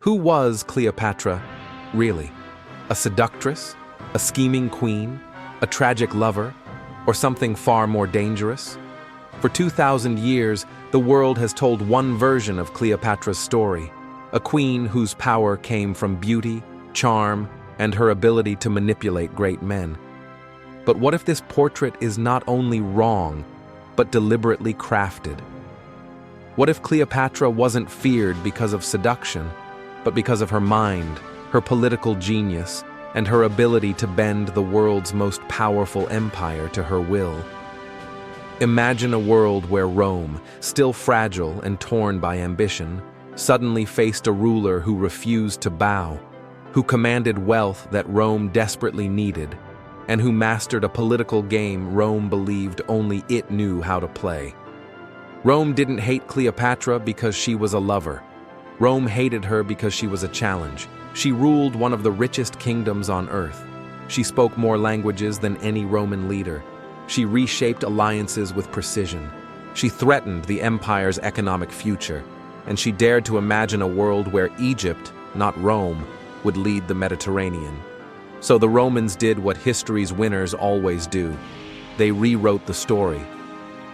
Who was Cleopatra, really? A seductress? A scheming queen? A tragic lover? Or something far more dangerous? For 2,000 years, the world has told one version of Cleopatra's story, a queen whose power came from beauty, charm, and her ability to manipulate great men. But what if this portrait is not only wrong, but deliberately crafted? What if Cleopatra wasn't feared because of seduction, but because of her mind, her political genius, and her ability to bend the world's most powerful empire to her will? Imagine a world where Rome, still fragile and torn by ambition, suddenly faced a ruler who refused to bow, who commanded wealth that Rome desperately needed, and who mastered a political game Rome believed only it knew how to play. Rome didn't hate Cleopatra because she was a lover. Rome hated her because she was a challenge. She ruled one of the richest kingdoms on earth. She spoke more languages than any Roman leader. She reshaped alliances with precision. She threatened the empire's economic future, and she dared to imagine a world where Egypt, not Rome, would lead the Mediterranean. So the Romans did what history's winners always do. They rewrote the story.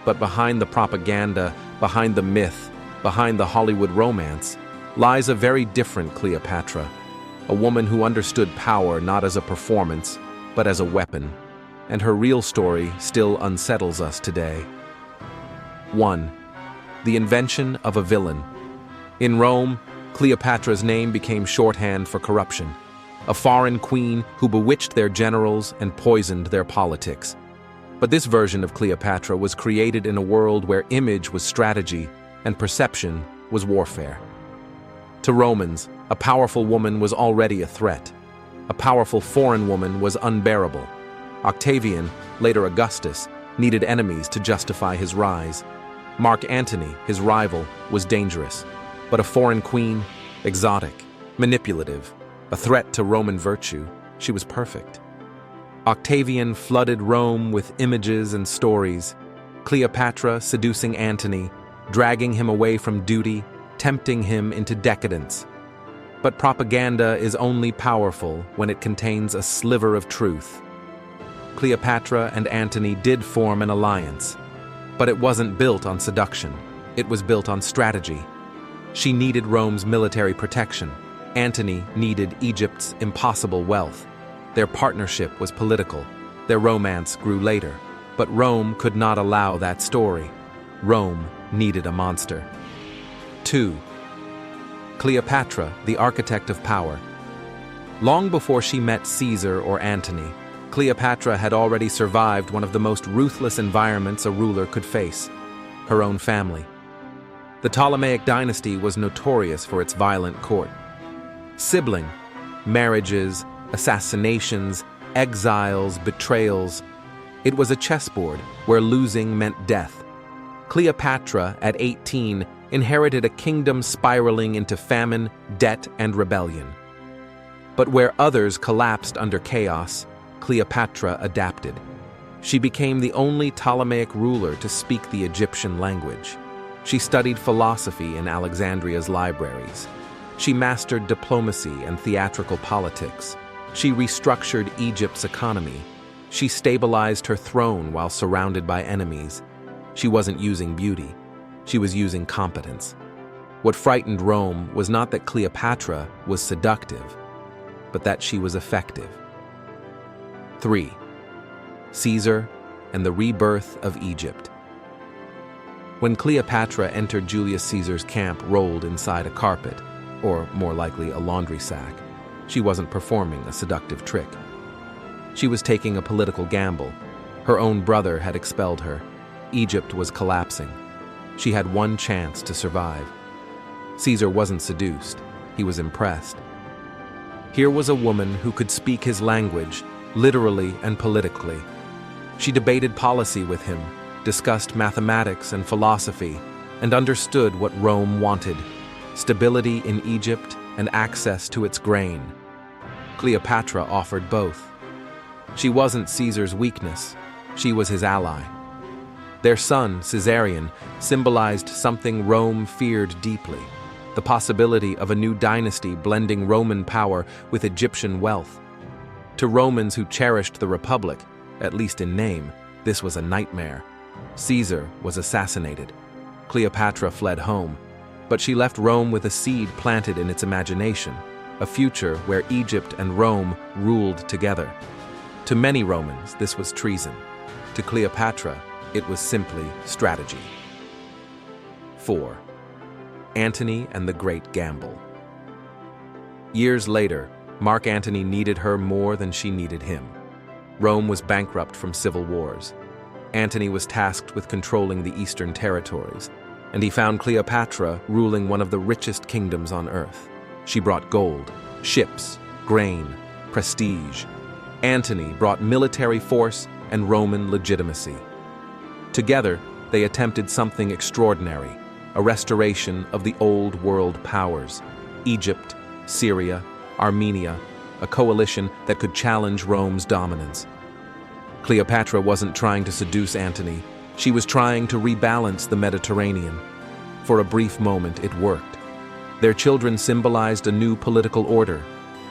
But behind the propaganda, behind the myth, behind the Hollywood romance, lies a very different Cleopatra, a woman who understood power not as a performance, but as a weapon. And her real story still unsettles us today. 1. The invention of a villain. In Rome, Cleopatra's name became shorthand for corruption, a foreign queen who bewitched their generals and poisoned their politics. But this version of Cleopatra was created in a world where image was strategy and perception was warfare. To Romans, a powerful woman was already a threat. A powerful foreign woman was unbearable. Octavian, later Augustus, needed enemies to justify his rise. Mark Antony, his rival, was dangerous, but a foreign queen, exotic, manipulative, a threat to Roman virtue, she was perfect. Octavian flooded Rome with images and stories, Cleopatra seducing Antony, dragging him away from duty, tempting him into decadence. But propaganda is only powerful when it contains a sliver of truth. Cleopatra and Antony did form an alliance, but it wasn't built on seduction. It was built on strategy. She needed Rome's military protection. Antony needed Egypt's impossible wealth. Their partnership was political. Their romance grew later. But Rome could not allow that story. Rome needed a monster. 2. Cleopatra, the architect of power. Long before she met Caesar or Antony, Cleopatra had already survived one of the most ruthless environments a ruler could face: her own family. The Ptolemaic dynasty was notorious for its violent court. Sibling, marriages, assassinations, exiles, betrayals. It was a chessboard where losing meant death. Cleopatra, at 18, inherited a kingdom spiraling into famine, debt, and rebellion. But where others collapsed under chaos, Cleopatra adapted. She became the only Ptolemaic ruler to speak the Egyptian language. She studied philosophy in Alexandria's libraries. She mastered diplomacy and theatrical politics. She restructured Egypt's economy. She stabilized her throne while surrounded by enemies. She wasn't using beauty. She was using competence. What frightened Rome was not that Cleopatra was seductive, but that she was effective. 3. Caesar and the rebirth of Egypt. When Cleopatra entered Julius Caesar's camp rolled inside a carpet, or more likely a laundry sack, she wasn't performing a seductive trick. She was taking a political gamble. Her own brother had expelled her. Egypt was collapsing. She had one chance to survive. Caesar wasn't seduced. He was impressed. Here was a woman who could speak his language, literally and politically. She debated policy with him, discussed mathematics and philosophy, and understood what Rome wanted: stability in Egypt and access to its grain. Cleopatra offered both. She wasn't Caesar's weakness. She was his ally. Their son, Caesarion, symbolized something Rome feared deeply: the possibility of a new dynasty blending Roman power with Egyptian wealth. To Romans who cherished the Republic, at least in name, this was a nightmare. Caesar was assassinated. Cleopatra fled home, but she left Rome with a seed planted in its imagination, a future where Egypt and Rome ruled together. To many Romans, this was treason. To Cleopatra, it was simply strategy. 4. Antony and the Great Gamble. Years later, Mark Antony needed her more than she needed him. Rome was bankrupt from civil wars. Antony was tasked with controlling the eastern territories, and he found Cleopatra ruling one of the richest kingdoms on earth. She brought gold, ships, grain, prestige. Antony brought military force and Roman legitimacy. Together, they attempted something extraordinary, a restoration of the old world powers: Egypt, Syria, Armenia, a coalition that could challenge Rome's dominance. Cleopatra wasn't trying to seduce Antony. She was trying to rebalance the Mediterranean. For a brief moment, it worked. Their children symbolized a new political order.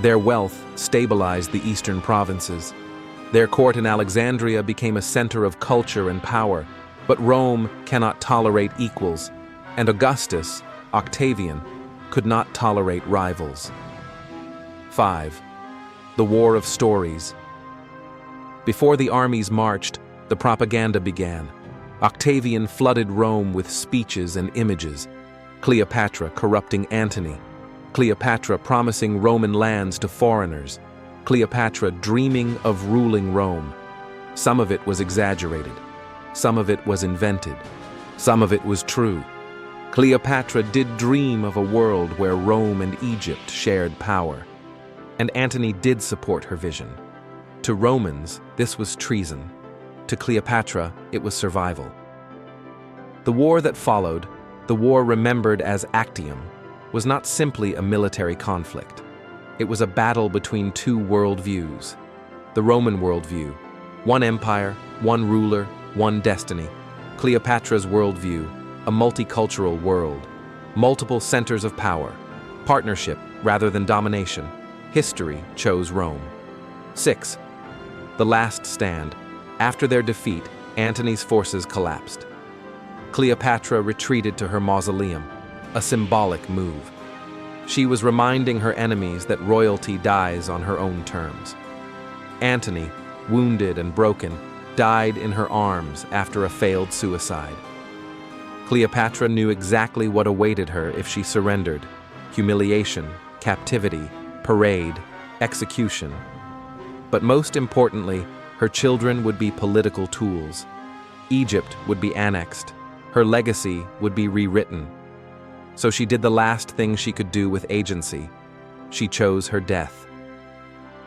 Their wealth stabilized the eastern provinces. Their court in Alexandria became a center of culture and power. But Rome cannot tolerate equals, and Augustus, Octavian, could not tolerate rivals. 5. The War of Stories. Before the armies marched, the propaganda began. Octavian flooded Rome with speeches and images. Cleopatra corrupting Antony. Cleopatra promising Roman lands to foreigners. Cleopatra dreaming of ruling Rome. Some of it was exaggerated. Some of it was invented. Some of it was true. Cleopatra did dream of a world where Rome and Egypt shared power. And Antony did support her vision. To Romans, this was treason. To Cleopatra, it was survival. The war that followed, the war remembered as Actium, was not simply a military conflict. It was a battle between two worldviews. The Roman worldview: one empire, one ruler, one destiny. Cleopatra's worldview: a multicultural world, multiple centers of power, partnership rather than domination. History chose Rome. 6. The Last Stand. After their defeat, Antony's forces collapsed. Cleopatra retreated to her mausoleum, a symbolic move. She was reminding her enemies that royalty dies on her own terms. Antony, wounded and broken, died in her arms after a failed suicide. Cleopatra knew exactly what awaited her if she surrendered: humiliation, captivity, parade, execution. But most importantly, her children would be political tools. Egypt would be annexed. Her legacy would be rewritten. So she did the last thing she could do with agency. She chose her death.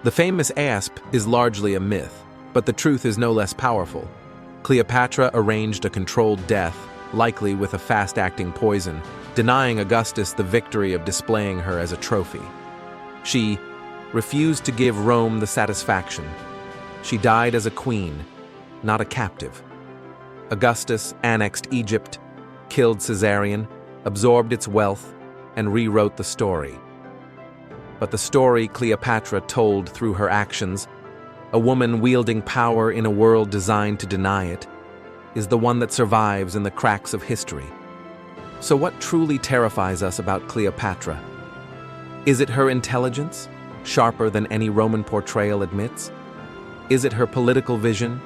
The famous asp is largely a myth, but the truth is no less powerful. Cleopatra arranged a controlled death, likely with a fast-acting poison, denying Augustus the victory of displaying her as a trophy. She refused to give Rome the satisfaction. She died as a queen, not a captive. Augustus annexed Egypt, killed Caesarion, absorbed its wealth, and rewrote the story. But the story Cleopatra told through her actions, a woman wielding power in a world designed to deny it, is the one that survives in the cracks of history. So what truly terrifies us about Cleopatra? Is it her intelligence, sharper than any Roman portrayal admits? Is it her political vision,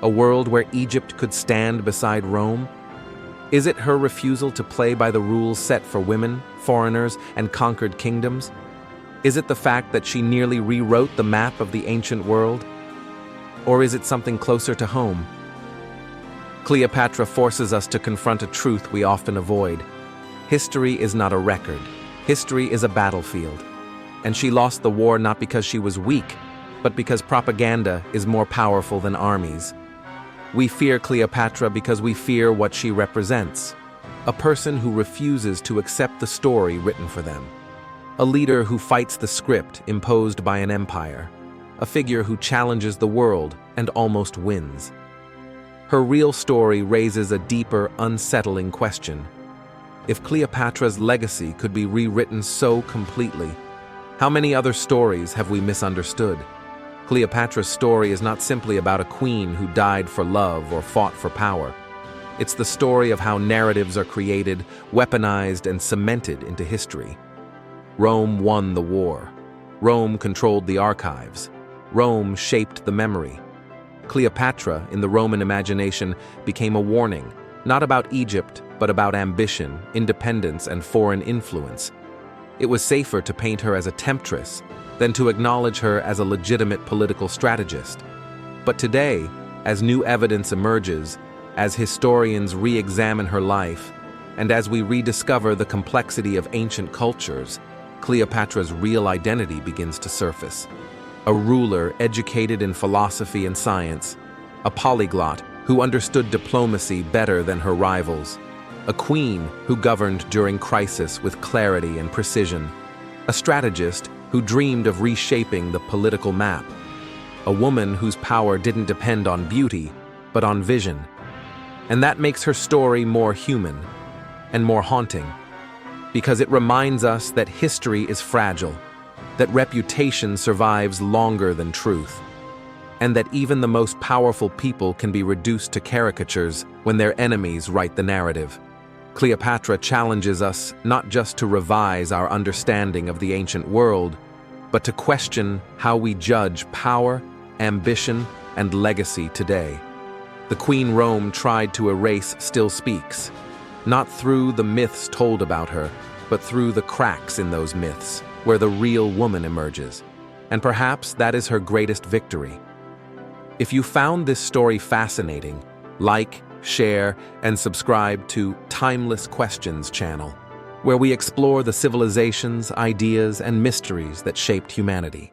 a world where Egypt could stand beside Rome? Is it her refusal to play by the rules set for women, foreigners, and conquered kingdoms? Is it the fact that she nearly rewrote the map of the ancient world? Or is it something closer to home? Cleopatra forces us to confront a truth we often avoid. History is not a record. History is a battlefield. And she lost the war not because she was weak, but because propaganda is more powerful than armies. We fear Cleopatra because we fear what she represents: a person who refuses to accept the story written for them, a leader who fights the script imposed by an empire, a figure who challenges the world and almost wins. Her real story raises a deeper, unsettling question. If Cleopatra's legacy could be rewritten so completely, how many other stories have we misunderstood? Cleopatra's story is not simply about a queen who died for love or fought for power. It's the story of how narratives are created, weaponized, and cemented into history. Rome won the war. Rome controlled the archives. Rome shaped the memory. Cleopatra, in the Roman imagination, became a warning, not about Egypt, but about ambition, independence, and foreign influence. It was safer to paint her as a temptress than to acknowledge her as a legitimate political strategist. But today, as new evidence emerges, as historians re-examine her life, and as we rediscover the complexity of ancient cultures, Cleopatra's real identity begins to surface. A ruler educated in philosophy and science, a polyglot who understood diplomacy better than her rivals, a queen who governed during crisis with clarity and precision, a strategist who dreamed of reshaping the political map, a woman whose power didn't depend on beauty, but on vision. And that makes her story more human and more haunting, because it reminds us that history is fragile, that reputation survives longer than truth, and that even the most powerful people can be reduced to caricatures when their enemies write the narrative. Cleopatra challenges us not just to revise our understanding of the ancient world, but to question how we judge power, ambition, and legacy today. The Queen Rome tried to erase still speaks, not through the myths told about her, but through the cracks in those myths, where the real woman emerges. And perhaps that is her greatest victory. If you found this story fascinating, like, share, and subscribe to Timeless Questions channel, where we explore the civilizations, ideas, and mysteries that shaped humanity.